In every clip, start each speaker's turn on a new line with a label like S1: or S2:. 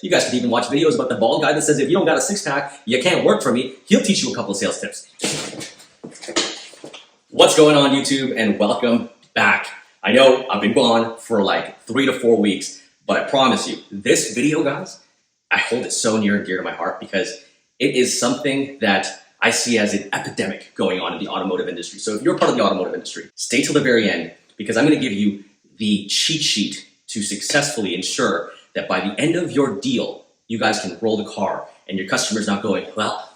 S1: You guys can even watch videos about the bald guy that says, if you don't got a six-pack, you can't work for me. He'll teach you a couple of sales tips. What's going on, YouTube, and welcome back. I know I've been gone for like 3 to 4 weeks, but I promise you, this video, guys, I hold it so near and dear to my heart because it is something that I see as an epidemic going on in the automotive industry. So if you're part of the automotive industry, stay till the very end because I'm going to give you the cheat sheet to successfully ensure that by the end of your deal, you guys can roll the car and your customer's not going, well,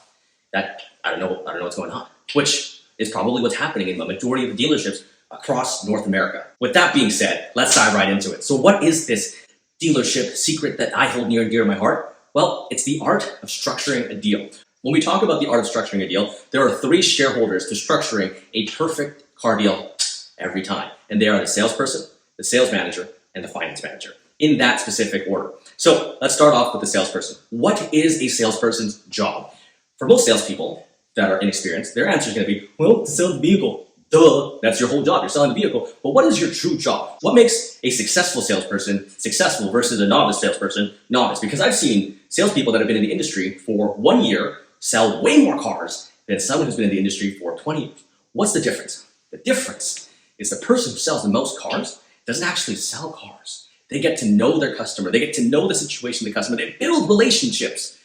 S1: I don't know what's going on, which is probably what's happening in the majority of the dealerships across North America. With that being said, let's dive right into it. So what is this dealership secret that I hold near and dear to my heart? Well, it's the art of structuring a deal. When we talk about the art of structuring a deal, there are 3 shareholders to structuring a perfect car deal every time. And they are the salesperson, the sales manager, and the finance manager in that specific order. So let's start off with the salesperson. What is a salesperson's job? For most salespeople that are inexperienced, their answer is going to be, well, to sell the vehicle. Duh, that's your whole job. You're selling the vehicle. But what is your true job? What makes a successful salesperson successful versus a novice salesperson novice? Because I've seen salespeople that have been in the industry for 1 year sell way more cars than someone who's been in the industry for 20 years. What's the difference? The difference is the person who sells the most cars doesn't actually sell cars. They get to know their customer. They get to know the situation of the customer. They build relationships.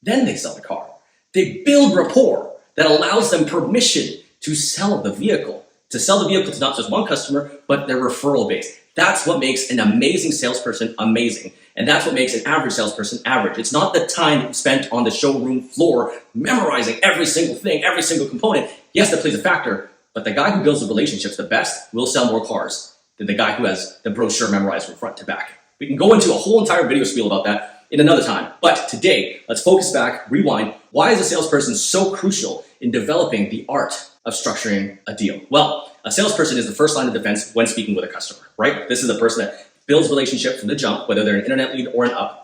S1: Then they sell the car. They build rapport that allows them permission to sell the vehicle. To sell the vehicle to not just one customer, but their referral base. That's what makes an amazing salesperson amazing. And that's what makes an average salesperson average. It's not the time spent on the showroom floor memorizing every single thing, every single component. Yes, that plays a factor, but the guy who builds the relationships the best will sell more cars than the guy who has the brochure memorized from front to back. We can go into a whole entire video spiel about that in another time. But today, let's focus back, rewind. Why is a salesperson so crucial in developing the art of structuring a deal? Well, a salesperson is the first line of defense when speaking with a customer, right? This is the person that builds relationships from the jump, whether they're an internet lead or an up.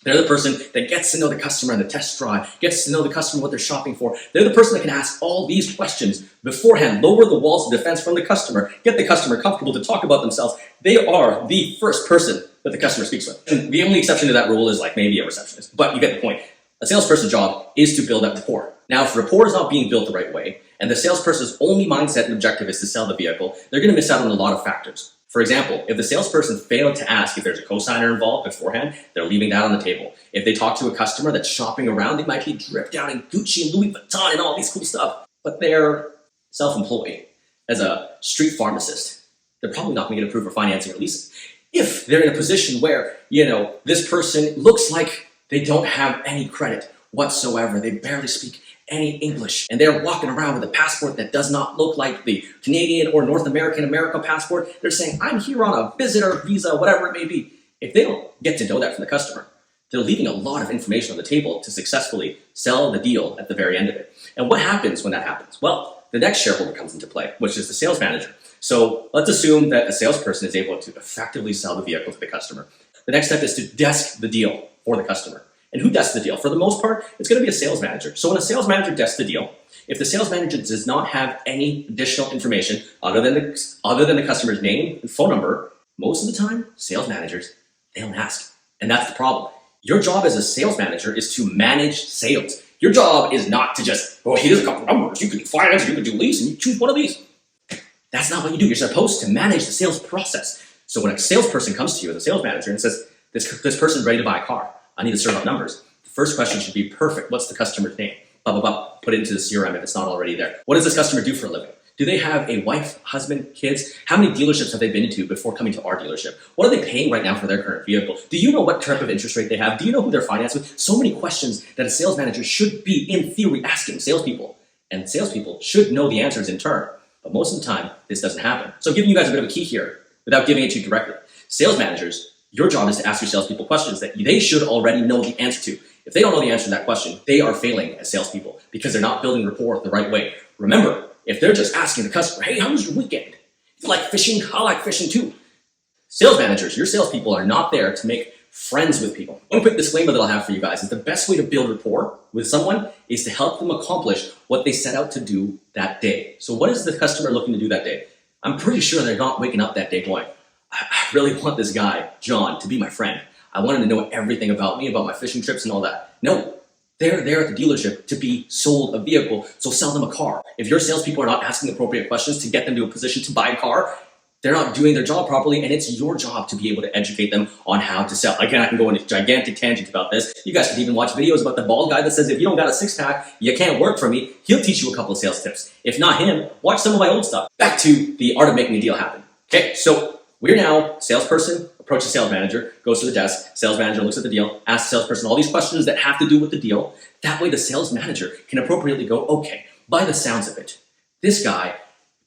S1: They're the person that gets to know the customer in the test drive, gets to know the customer, what they're shopping for. They're the person that can ask all these questions beforehand, lower the walls of defense from the customer, get the customer comfortable to talk about themselves. They are the first person that the customer speaks with. And the only exception to that rule is like maybe a receptionist, but you get the point. A salesperson's job is to build that rapport. Now, if rapport is not being built the right way, and the salesperson's only mindset and objective is to sell the vehicle, they're going to miss out on a lot of factors. For example, if the salesperson failed to ask if there's a cosigner involved beforehand, they're leaving that on the table. If they talk to a customer that's shopping around, they might be dripped out in Gucci and Louis Vuitton and all these cool stuff, but they're self-employed as a street pharmacist. They're probably not going to get approved for financing or leases. If they're in a position where, this person looks like they don't have any credit whatsoever, they barely speak any English, and they're walking around with a passport that does not look like the Canadian or North American passport. They're saying, I'm here on a visitor visa, whatever it may be. If they don't get to know that from the customer, they're leaving a lot of information on the table to successfully sell the deal at the very end of it. And what happens when that happens? Well, the next shareholder comes into play, which is the sales manager. So let's assume that a salesperson is able to effectively sell the vehicle to the customer. The next step is to desk the deal for the customer. And who desks the deal? For the most part, it's going to be a sales manager. So when a sales manager desks the deal, if the sales manager does not have any additional information other than the customer's name and phone number, most of the time, sales managers, they don't ask. And that's the problem. Your job as a sales manager is to manage sales. Your job is not to just, here's a couple numbers. You can do finance, you can do lease, and you choose one of these. That's not what you do. You're supposed to manage the sales process. So when a salesperson comes to you as a sales manager and says, this person's ready to buy a car, I need to serve up numbers. The first question should be, perfect, what's the customer's name? Blah, blah, blah. Put it into the CRM if it's not already there. What does this customer do for a living? Do they have a wife, husband, kids? How many dealerships have they been into before coming to our dealership? What are they paying right now for their current vehicle? Do you know what type of interest rate they have? Do you know who they're financed with? So many questions that a sales manager should be, in theory, asking salespeople. And salespeople should know the answers in turn. But most of the time, this doesn't happen. So I'm giving you guys a bit of a key here without giving it to you directly. Sales managers, your job is to ask your salespeople questions that they should already know the answer to. If they don't know the answer to that question, they are failing as salespeople because they're not building rapport the right way. Remember, if they're just asking the customer, hey, how was your weekend? If you like fishing, I like fishing too. Sales managers, your salespeople are not there to make friends with people. One quick disclaimer that I'll have for you guys is the best way to build rapport with someone is to help them accomplish what they set out to do that day. So what is the customer looking to do that day? I'm pretty sure they're not waking up that day going, I really want this guy, John, to be my friend. I want them to know everything about me, about my fishing trips and all that. No, they're there at the dealership to be sold a vehicle, so sell them a car. If your salespeople are not asking appropriate questions to get them to a position to buy a car, they're not doing their job properly, and it's your job to be able to educate them on how to sell. Again, I can go into gigantic tangents about this. You guys can even watch videos about the bald guy that says, if you don't got a six-pack, you can't work for me. He'll teach you a couple of sales tips. If not him, watch some of my old stuff. Back to the art of making a deal happen. Okay, so we're now salesperson, approaches sales manager, goes to the desk, sales manager looks at the deal, asks the salesperson all these questions that have to do with the deal. That way the sales manager can appropriately go, okay, by the sounds of it, this guy,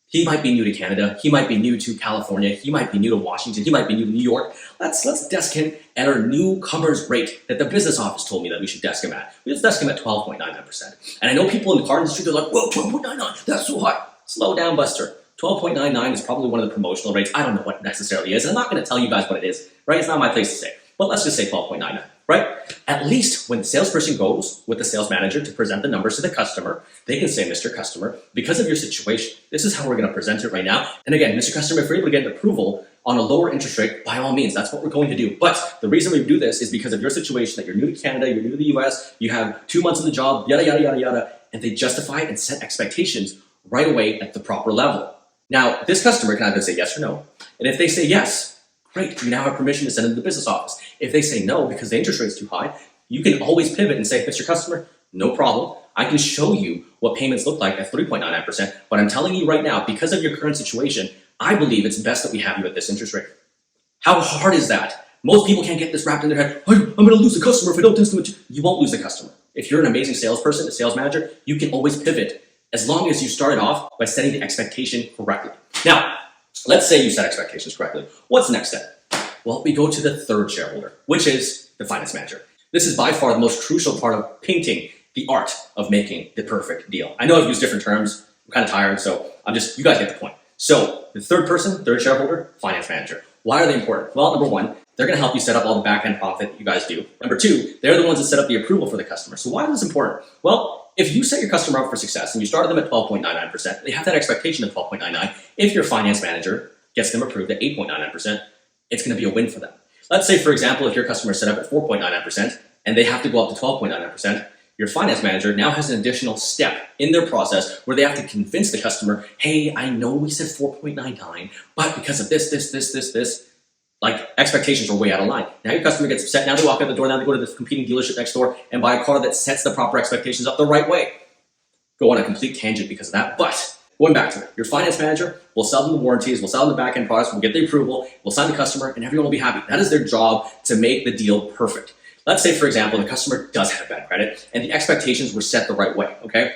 S1: he might be new to Canada, he might be new to California, he might be new to Washington, he might be new to New York. Let's desk him at our newcomer's rate that the business office told me that we should desk him at. Let's desk him at 12.99%. And I know people in the car industry, they're like, whoa, 12.99, that's so high. Slow down, Buster. 12.99 is probably one of the promotional rates. I don't know what it necessarily is. I'm not going to tell you guys what it is, right? It's not my place to say. But let's just say 12.99, right? At least when the salesperson goes with the sales manager to present the numbers to the customer, they can say, Mr. Customer, because of your situation, this is how we're going to present it right now. And again, Mr. Customer, if we're able to get an approval on a lower interest rate, by all means, that's what we're going to do. But the reason we do this is because of your situation, that you're new to Canada, you're new to the US, you have 2 months in the job, yada, yada, yada, yada, and they justify and set expectations right away at the proper level. Now, this customer can either say yes or no. And if they say yes, great, you now have permission to send them to the business office. If they say no, because the interest rate is too high, you can always pivot and say, Mr. Customer, no problem. I can show you what payments look like at 3.99%, but I'm telling you right now, because of your current situation, I believe it's best that we have you at this interest rate. How hard is that? Most people can't get this wrapped in their head. I'm going to lose the customer if I don't do it. You won't lose the customer. If you're an amazing salesperson, a sales manager, you can always pivot as long as you started off by setting the expectation correctly. Now, let's say you set expectations correctly. What's the next step? Well, we go to the third shareholder, which is the finance manager. This is by far the most crucial part of painting the art of making the perfect deal. I know I've used different terms. I'm kind of tired, so you guys get the point. So the third person, third shareholder, finance manager. Why are they important? Well, number one, they're going to help you set up all the back-end profit that you guys do. Number two, they're the ones that set up the approval for the customer. So why is this important? Well, if you set your customer up for success and you started them at 12.99%, they have that expectation of 12.99. If your finance manager gets them approved at 8.99%, it's going to be a win for them. Let's say, for example, if your customer is set up at 4.99% and they have to go up to 12.99%, your finance manager now has an additional step in their process where they have to convince the customer, hey, I know we said 4.99, but because of this, like expectations are way out of line. Now your customer gets upset. Now they walk out the door. Now they go to the competing dealership next door and buy a car that sets the proper expectations up the right way. Go on a complete tangent because of that. But going back to it, your finance manager will sell them the warranties, will sell them the back-end products, will get the approval, will sign the customer, and everyone will be happy. That is their job to make the deal perfect. Let's say, for example, the customer does have bad credit and the expectations were set the right way, okay?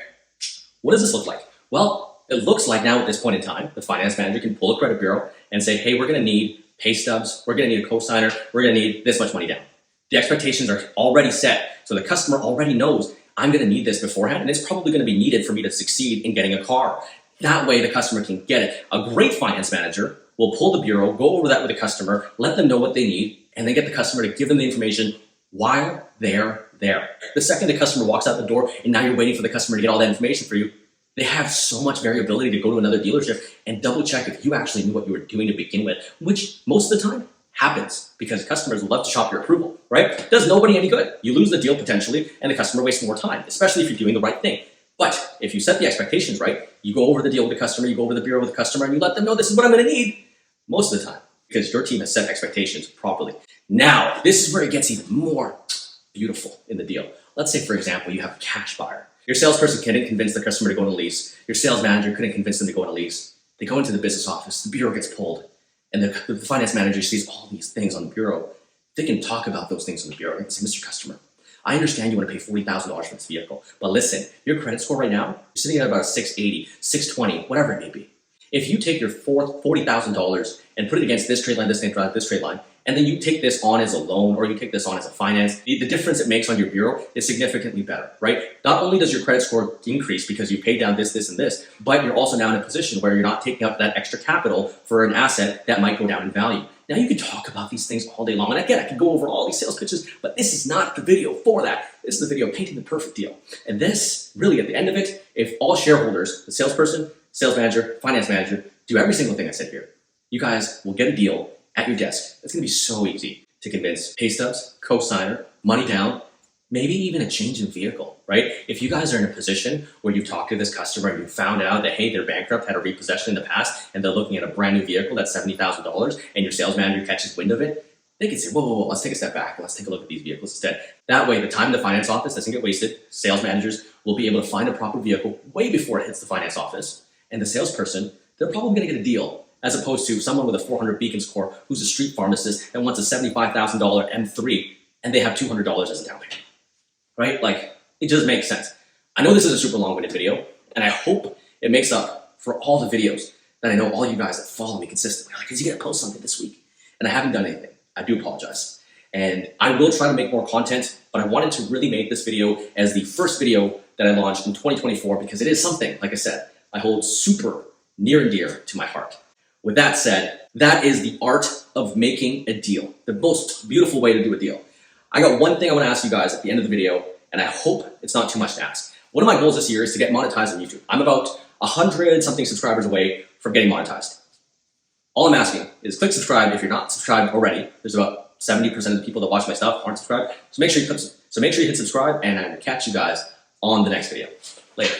S1: What does this look like? Well, it looks like now at this point in time, the finance manager can pull a credit bureau and say, hey, we're going to need pay stubs, we're going to need a cosigner, we're going to need this much money down. The expectations are already set, so the customer already knows I'm going to need this beforehand, and it's probably going to be needed for me to succeed in getting a car. That way the customer can get it. A great finance manager will pull the bureau, go over that with the customer, let them know what they need, and then get the customer to give them the information while they're there. The second the customer walks out the door and now you're waiting for the customer to get all that information for you, they have so much variability to go to another dealership and double check if you actually knew what you were doing to begin with, which most of the time happens because customers love to shop your approval, right? Does nobody any good. You lose the deal potentially and the customer wastes more time, especially if you're doing the right thing. But if you set the expectations right, you go over the deal with the customer, you go over the bureau with the customer, and you let them know this is what I'm going to need most of the time because your team has set expectations properly. Now, this is where it gets even more beautiful in the deal. Let's say, for example, you have a cash buyer. Your salesperson couldn't convince the customer to go on a lease. Your sales manager couldn't convince them to go on a lease. They go into the business office, the bureau gets pulled, and the finance manager sees all these things on the bureau. They can talk about those things on the bureau and say, Mr. Customer, I understand you want to pay $40,000 for this vehicle, but listen, your credit score right now, you're sitting at about a 680, 620, whatever it may be. If you take your $40,000 and put it against this trade line, this trade line, and then you take this on as a loan or you take this on as a finance, the difference it makes on your bureau is significantly better, right? Not only does your credit score increase because you paid down this, and this, but you're also now in a position where you're not taking up that extra capital for an asset that might go down in value. Now you can talk about these things all day long, and again, I can go over all these sales pitches, but this is not the video for that. This is the video painting the perfect deal. And this, really, at the end of it, if all shareholders, the salesperson, sales manager, finance manager, do every single thing I said here, you guys will get a deal at your desk. It's going to be so easy. to convince pay stubs, co-signer, money down, maybe even a change in vehicle, right? If you guys are in a position where you've talked to this customer and you found out that, hey, they're bankrupt, had a repossession in the past, and they're looking at a brand new vehicle that's $70,000, and your sales manager catches wind of it, they can say, whoa, let's take a step back and let's take a look at these vehicles instead. That way, the time in the finance office doesn't get wasted. Sales managers will be able to find a proper vehicle way before it hits the finance office. And the salesperson, they're probably going to get a deal, as opposed to someone with a 400 beacon score who's a street pharmacist and wants a $75,000 M3, and they have $200 as a down payment, right? Like, it just makes sense. I know this is a super long-winded video, and I hope it makes up for all the videos that I know all you guys that follow me consistently are like, is he going to post something this week? And I haven't done anything. I do apologize. And I will try to make more content, but I wanted to really make this video as the first video that I launched in 2024 because it is something, like I said, I hold super near and dear to my heart. With that said, that is the art of making a deal, the most beautiful way to do a deal. I got one thing I want to ask you guys at the end of the video, and I hope it's not too much to ask. One of my goals this year is to get monetized on YouTube. I'm about 100 something subscribers away from getting monetized. All I'm asking is click subscribe if you're not subscribed already. There's about 70% of the people that watch my stuff aren't subscribed. So make sure you hit subscribe, and I will catch you guys on the next video. Later.